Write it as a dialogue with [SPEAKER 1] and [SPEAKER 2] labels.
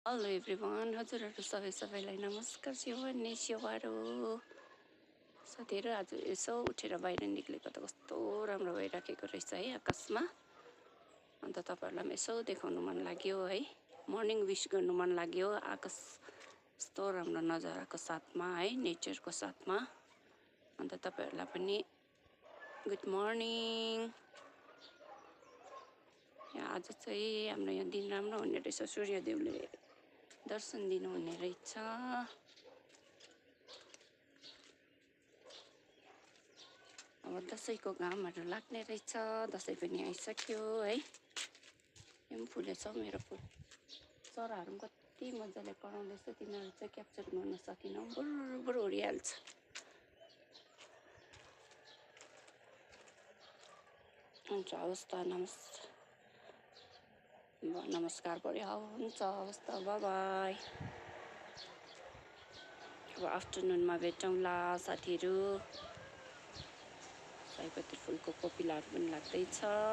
[SPEAKER 1] Hello everyone, हजुरहरू सबैलाई नमस्कार। सेवानी सेवारो साथीहरू, आज यसो उठेर बाहिर निक्लेको त कस्तो राम्रो भइराखेको रहेछ है आकाशमा। अन्त तपाईँहरूलाई पनि यसो देखाउनु मन लाग्यो है, मर्निङ विस गर्नु मन लाग्यो आकाश यस्तो राम्रो नजाराको साथमा है, नेचरको साथमा। अन्त तपाईँहरूलाई पनि गुड मर्निङ। आज चाहिँ हाम्रो यहाँ दिन राम्रो हुने रहेछ, सूर्यदेवले दर्शन दिनुहुने रहेछ। अब दसैँको घामहरू लाग्ने रहेछ, दसैँ पनि आइसक्यो है। यो पनि फुलेछ मेरो फुल। चराहरू पनि कति मजाले कराउँदैछ, तिनीहरू चाहिँ क्याप्चर गर्न सकिनँ, बुर उडिहाल्छ। हुन्छ हवस् त, नमस्कार पऱ्यो, हुन्छ हवस् त, बाई। अब आफ्टरनुनमा भेटौँला साथीहरू। सयपत्री फुलको कोपिलाहरू पनि लाग्दैछ।